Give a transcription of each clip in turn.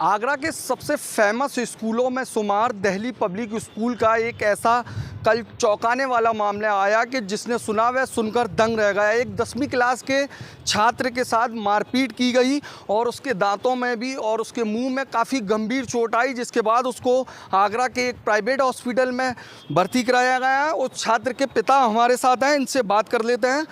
आगरा के सबसे फेमस स्कूलों में शुमार दिल्ली पब्लिक स्कूल का एक ऐसा कल चौंकाने वाला मामला आया कि जिसने सुना वह सुनकर दंग रह गया। एक 10वीं क्लास के छात्र के साथ मारपीट की गई और उसके दांतों में भी और उसके मुंह में काफ़ी गंभीर चोट आई, जिसके बाद उसको आगरा के एक प्राइवेट हॉस्पिटल में भर्ती कराया गया है। उस छात्र के पिता हमारे साथ हैं, इनसे बात कर लेते हैं।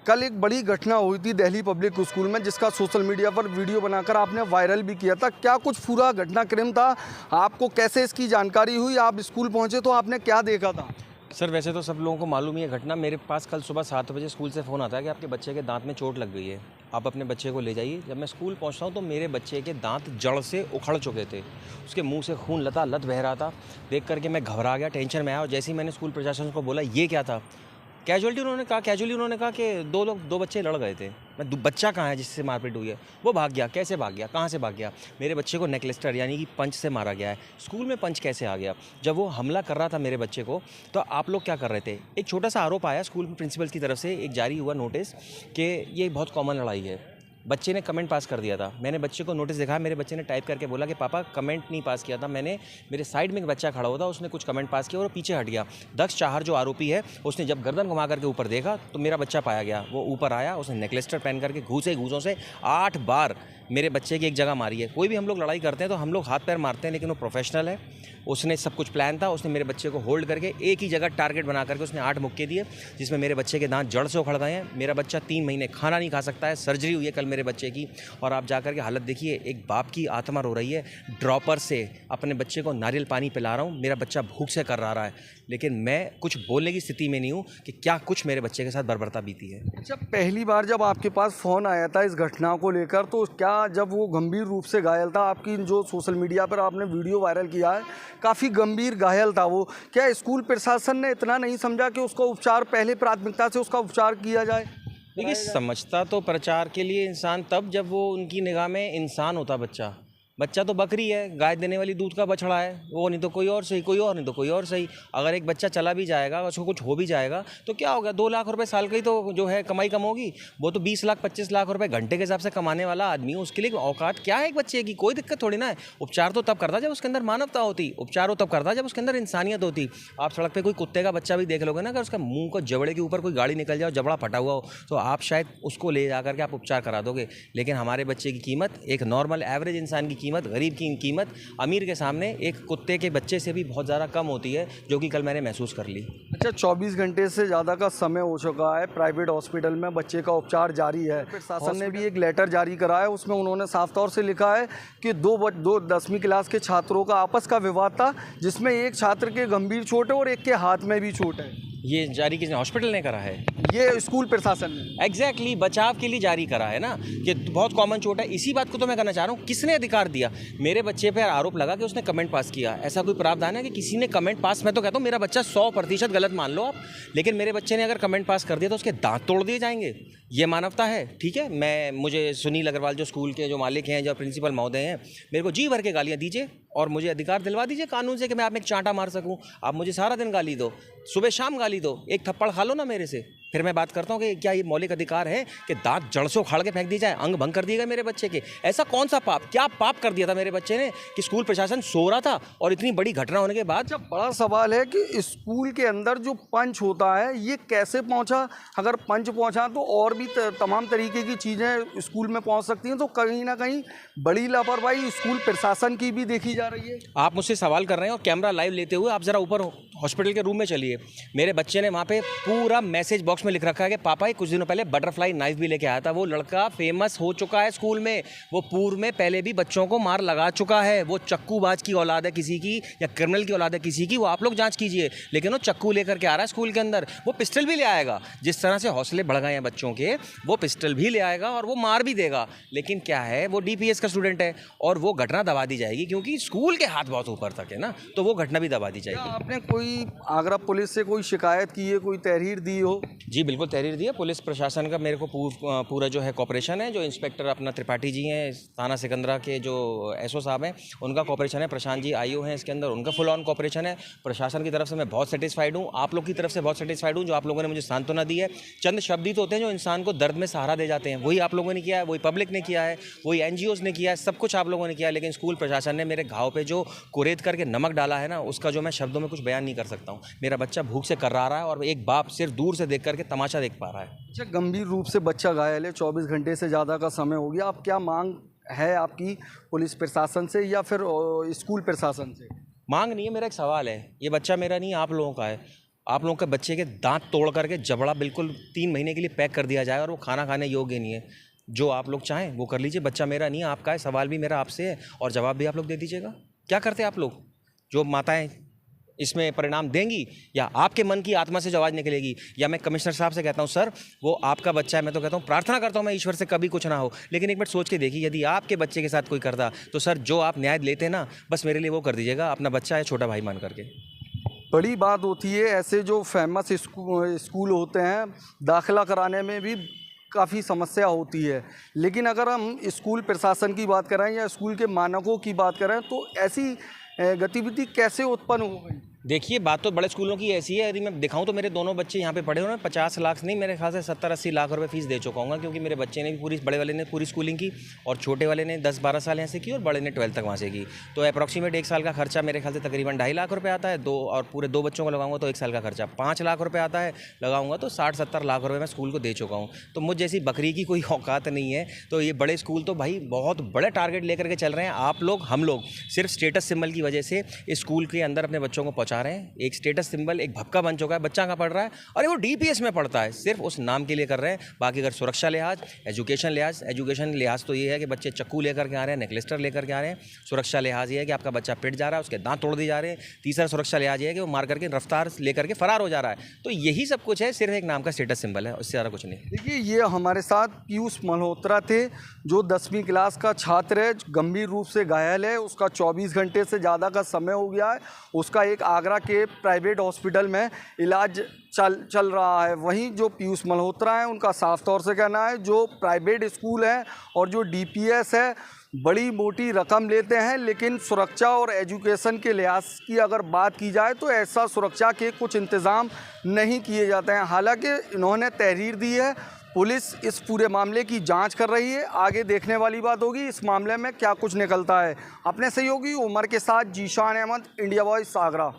कल एक बड़ी घटना हुई थी दिल्ली पब्लिक स्कूल में, जिसका सोशल मीडिया पर वीडियो बनाकर आपने वायरल भी किया था। क्या कुछ पूरा घटनाक्रम था, आपको कैसे इसकी जानकारी हुई, आप स्कूल पहुंचे तो आपने क्या देखा था? सर वैसे तो सब लोगों को मालूम ही है घटना। मेरे पास कल सुबह 7 बजे स्कूल से फ़ोन आता है कि आपके बच्चे के दांत में चोट लग गई है, आप अपने बच्चे को ले जाइए। जब मैं स्कूल पहुंचता हूं तो मेरे बच्चे के दांत जड़ से उखड़ चुके थे, उसके मुंह से खून लतालत बह रहा था। देख करके मैं घबरा गया, टेंशन में आया। और जैसे ही मैंने स्कूल प्रशासन को बोला ये क्या था, कैजुअली उन्होंने कहा कि दो बच्चे लड़ गए थे। बच्चा कहाँ है जिससे मारपीट हुई है? वो भाग गया। कैसे भाग गया, कहाँ से भाग गया? मेरे बच्चे को नेकलेस्टर यानी कि पंच से मारा गया है। स्कूल में पंच कैसे आ गया? जब वो हमला कर रहा था मेरे बच्चे को तो आप लोग क्या कर रहे थे? एक छोटा सा आरोप आया स्कूल प्रिंसिपल की तरफ से, एक जारी हुआ नोटिस कि ये बहुत कॉमन लड़ाई है। बच्चे ने कमेंट पास कर दिया था। मैंने बच्चे को नोटिस दिखाया, मेरे बच्चे ने टाइप करके बोला कि पापा कमेंट नहीं पास किया था मैंने, मेरे साइड में एक बच्चा खड़ा हुआ था, उसने कुछ कमेंट पास किया और पीछे हट गया। दक्ष चाहर जो आरोपी है, उसने जब गर्दन घुमा करके ऊपर देखा तो मेरा बच्चा पाया गया। वो ऊपर आया, उसने नेकलेस्टर पहन करके घूसों से 8 बार मेरे बच्चे की एक जगह मारी है। कोई भी हम लोग लड़ाई करते हैं तो हम लोग हाथ पैर मारते हैं, लेकिन वो प्रोफेशनल है, उसने सब कुछ प्लान था। उसने मेरे बच्चे को होल्ड करके एक ही जगह टारगेट बना करके उसने 8 मुक्के दिए, जिसमें मेरे बच्चे के दांत जड़ से उखड़ गए हैं। मेरा बच्चा 3 महीने खाना नहीं खा सकता है, सर्जरी हुई है कल मेरे बच्चे की। और आप जाकर के हालत देखिए, एक बाप की आत्मा रो रही है। ड्रॉपर से अपने बच्चे को नारियल पानी पिला रहा हूँ, मेरा बच्चा भूख से कर रहा है, लेकिन मैं कुछ बोलने की स्थिति में नहीं हूँ कि क्या कुछ मेरे बच्चे के साथ बर्बरता बीती है। अच्छा, पहली बार जब आपके पास फ़ोन आया था इस घटना को लेकर, तो क्या जब वो गंभीर रूप से घायल था, आपकी जो सोशल मीडिया पर आपने वीडियो वायरल किया है, काफ़ी गंभीर घायल था वो, क्या स्कूल प्रशासन ने इतना नहीं समझा कि उसका उपचार पहले प्राथमिकता से उसका उपचार किया जाए? देखिए, समझता तो प्रचार के लिए इंसान तब जब वो उनकी निगाह में इंसान होता। बच्चा तो बकरी है, गाय देने वाली दूध का बछड़ा है, वो नहीं तो कोई और सही, कोई और नहीं तो कोई और सही। अगर एक बच्चा चला भी जाएगा, उसको कुछ हो भी जाएगा तो क्या होगा? 2 लाख रुपए साल का ही तो जो है कमाई कम होगी। वो तो 20 लाख 25 लाख रुपए घंटे के हिसाब से कमाने वाला आदमी है, उसके लिए औकात क्या है एक बच्चे की? कोई दिक्कत थोड़ी ना है। उपचार तो तब करता जब उसके अंदर मानवता होती, उपचार तो तब करता जब उसके अंदर इंसानियत होती। आप सड़क पर कोई कुत्ते का बच्चा भी देख लोगे ना, अगर उसका मुँह को जबड़े के ऊपर कोई गाड़ी निकल जाए, जबड़ा फटा हुआ हो, तो आप शायद उसको ले जा करके आप उपचार करा दोगे। लेकिन हमारे बच्चे की कीमत, एक नॉर्मल एवरेज इंसान की कीमत, गरीब की कीमत अमीर के सामने एक कुत्ते के बच्चे से भी बहुत ज़्यादा कम होती है, जो कि कल मैंने महसूस कर ली। अच्छा, 24 घंटे से ज़्यादा का समय हो चुका है, प्राइवेट हॉस्पिटल में बच्चे का उपचार जारी है। प्रशासन ने भी एक लेटर जारी करा है, उसमें उन्होंने साफ तौर से लिखा है कि दो 10वीं क्लास के छात्रों का आपस का विवाद था, जिसमें एक छात्र के गंभीर चोट है और एक के हाथ में भी चोट है। ये जारी किसने? हॉस्पिटल ने करा है, ये स्कूल प्रशासन ने एग्जैक्टली बचाव के लिए जारी करा है ना, कि बहुत कॉमन चोट है। इसी बात को तो मैं कहना चाह रहा हूँ, किसने अधिकार दिया? मेरे बच्चे पर आरोप लगा कि उसने कमेंट पास किया। ऐसा कोई प्रावधान है कि किसी ने कमेंट पास? मैं तो कहता हूँ मेरा बच्चा 100% गलत मान लो आप, लेकिन मेरे बच्चे ने अगर कमेंट पास कर दिया तो उसके दांत तोड़ दिए जाएंगे। ये मानवता है? ठीक है, मुझे सुनील अग्रवाल जो स्कूल के जो मालिक हैं, जो प्रिंसिपल महोदय हैं, मेरे को जी भर के गालियाँ दीजिए और मुझे अधिकार दिलवा दीजिए कानून से कि मैं आप में एक चांटा मार सकूं। आप मुझे सारा दिन गाली दो, सुबह शाम गाली दो, एक थप्पड़ खा लो ना मेरे से, फिर मैं बात करता हूँ कि क्या ये मौलिक अधिकार है कि दांत जड़ से उखाड़ के फेंक दी जाए, अंग भंग कर दिए गए मेरे बच्चे के? ऐसा कौन सा पाप, क्या पाप कर दिया था मेरे बच्चे ने कि स्कूल प्रशासन सो रहा था और इतनी बड़ी घटना होने के बाद? जब बड़ा सवाल है कि स्कूल के अंदर जो पंच होता है ये कैसे पहुंचा? अगर पंच पहुंचा तो और भी तमाम तरीके की चीज़ें स्कूल में पहुंच सकती हैं, तो कहीं ना कहीं बड़ी लापरवाही स्कूल प्रशासन की भी देखी जा रही है। आप मुझसे सवाल कर रहे हैं और कैमरा लाइव लेते हुए आप ज़रा ऊपर हॉस्पिटल के रूम में चलिए। मेरे बच्चे ने वहाँ पे पूरा मैसेज बॉक्स में लिख रखा है कि पापा कुछ दिनों पहले बटरफ्लाई नाइफ भी लेके आया था। वो लड़का फेमस हो चुका है स्कूल में, वो पूर्व में पहले भी बच्चों को मार लगा चुका है। वो चक्कूबाज की औलाद है किसी की, या क्रिमिनल की औलाद है किसी की, वो आप लोग जांच कीजिए। लेकिन वो चक्कू लेकर के आ रहा है स्कूल के अंदर, वो पिस्टल भी ले आएगा। जिस तरह से हौसले बढ़ गए हैं बच्चों के, वो पिस्टल भी ले आएगा और वो मार भी देगा। लेकिन क्या है, वो DPS का स्टूडेंट है और वो घटना दबा दी जाएगी, क्योंकि स्कूल के हाथ बहुत ऊपर तक है ना, तो वो घटना भी दबा दी जाएगी। आपने कोई आगरा पुलिस से कोई शिकायत की है, कोई तहरीर दी हो? जी बिल्कुल तहरीर दी है। पुलिस प्रशासन का मेरे को पूरा जो है कॉपरेशन है। जो इंस्पेक्टर अपना त्रिपाठी जी हैं, थाना सिकंदरा के जो एसओ साहब हैं, उनका कॉपरेशन है। प्रशांत जी आईओ हैं इसके अंदर, उनका फुल ऑन कॉपरेशन है। प्रशासन की तरफ से मैं बहुत सेटिस्फाइड हूँ, आप लोग की तरफ से बहुत सेटिस्फाइड हूँ, जो आप लोगों ने मुझे सांत्वना दी है। चंद शब्द ही तो होते हैं जो इंसान को दर्द में सहारा दे जाते हैं, वही आप लोगों ने किया है, वही पब्लिक ने किया है, वही NGOs ने किया है, सब कुछ आप लोगों ने किया है। लेकिन स्कूल प्रशासन ने मेरे घाव पे जो कुरेद करके नमक डाला है ना, उसका जो मैं शब्दों में कुछ बयान नहीं कर सकता हूँ। मेरा बच्चा भूख से कर्रा रहा है और एक बाप सिर्फ दूर से देख करके तमाशा देख पा रहा है। अच्छा, गंभीर रूप से बच्चा घायल है, 24 घंटे से ज़्यादा का समय हो गया, अब क्या मांग है आपकी पुलिस प्रशासन से या फिर स्कूल प्रशासन से? मांग नहीं है, मेरा एक सवाल है। ये बच्चा मेरा नहीं, आप लोगों का है। आप लोगों के बच्चे के दांत तोड़ करके जबड़ा बिल्कुल 3 महीने के लिए पैक कर दिया जाए और वो खाना खाने योग्य नहीं है। जो आप लोग चाहें वो कर लीजिए। बच्चा मेरा नहीं, आपका है। सवाल भी मेरा आपसे है और जवाब भी आप लोग दे दीजिएगा। क्या करते हैं आप लोग? जो माताएं इसमें परिणाम देंगी, या आपके मन की आत्मा से जो आवाज़ निकलेगी, या मैं कमिश्नर साहब से कहता हूँ सर वो आपका बच्चा है, मैं तो कहता हूँ प्रार्थना करता हूँ मैं ईश्वर से कभी कुछ ना हो, लेकिन एक बार सोच के देखिए यदि आपके बच्चे के साथ कोई करता तो सर जो आप न्याय लेते ना, बस मेरे लिए वो कर दीजिएगा। अपना बच्चा है, छोटा भाई मान करके। बड़ी बात होती है ऐसे जो फेमस स्कूल होते हैं, दाखिला कराने में भी काफ़ी समस्या होती है। लेकिन अगर हम स्कूल प्रशासन की बात करें या स्कूल के मानकों की बात करें तो ऐसी गतिविधि कैसे उत्पन्न हो गई? देखिए बात तो बड़े स्कूलों की ऐसी है, यदि मैं दिखाऊं तो मेरे दोनों बच्चे यहाँ पे पढ़े हुए हैं। 50 लाख नहीं, मेरे ख्याल से 70-80 लाख रुपए फीस दे चुका हूँ, क्योंकि मेरे बच्चे ने भी पूरी, बड़े वाले ने पूरी स्कूलिंग की और छोटे वाले ने 10-12 साल यहाँ से की और बड़े ने 12th तक वहाँ से की। तो अप्रॉक्सीमेट 1 साल का खर्चा मेरे ख्याल से तकरीबन 2.5 लाख रुपये आता है। और पूरे 2 बच्चों को लगाऊंगा तो 1 साल का खर्चा 5 लाख रुपये आता है। लगाऊंगा तो 60-70 लाख रुपये मैं स्कूल को दे चुका हूँ। तो मुझ जैसी बकरी की कोई औकात नहीं है। तो ये बड़े स्कूल तो भाई बहुत बड़े टारगेट लेकर के चल रहे हैं। आप लोग, हम लोग सिर्फ स्टेटस सिंबल की वजह से इस स्कूल के अंदर अपने बच्चों को पहुँचा रहे हैं। एक स्टेटस सिंबल एक भपका बन चुका है। बच्चा कहाँ पढ़ रहा है? अरे वो DPS में पढ़ता है, सिर्फ उस नाम के लिए कर रहे हैं। बाकी अगर सुरक्षा लिहाज, एजुकेशन लिहाज तो ये है कि बच्चे चक्कू लेकर के आ रहे हैं, नेकलेस्टर लेकर के आ रहे हैं। सुरक्षा लिहाज ये है कि आपका बच्चा पिट जा रहा है, उसके दांत तोड़ दिए जा रहे हैं। तीसरा सुरक्षा लिहाज ये है कि वो मार करके रफ्तार लेकर के फरार हो जा रहा है। तो यही सब कुछ है, सिर्फ एक नाम का स्टेटस सिंबल है, उससे ज़्यादा कुछ नहीं। देखिए, ये हमारे साथ पीयूष मल्होत्रा थे जो 10वीं क्लास का छात्र है, गंभीर रूप से घायल है। उसका 24 घंटे से ज़्यादा का समय हो गया है। उसका एक आगरा के प्राइवेट हॉस्पिटल में इलाज चल रहा है। वहीं जो पीयूष मल्होत्रा हैं उनका साफ तौर से कहना है जो प्राइवेट स्कूल हैं और जो DPS है बड़ी मोटी रकम लेते हैं, लेकिन सुरक्षा और एजुकेशन के लिहाज की अगर बात की जाए तो ऐसा सुरक्षा के कुछ इंतज़ाम नहीं किए जाते हैं। हालांकि इन्होंने तहरीर दी है, पुलिस इस पूरे मामले की जांच कर रही है। आगे देखने वाली बात होगी इस मामले में क्या कुछ निकलता है। अपने सहयोगी उमर के साथ जीशान अहमद, इंडिया वॉइस, आगरा।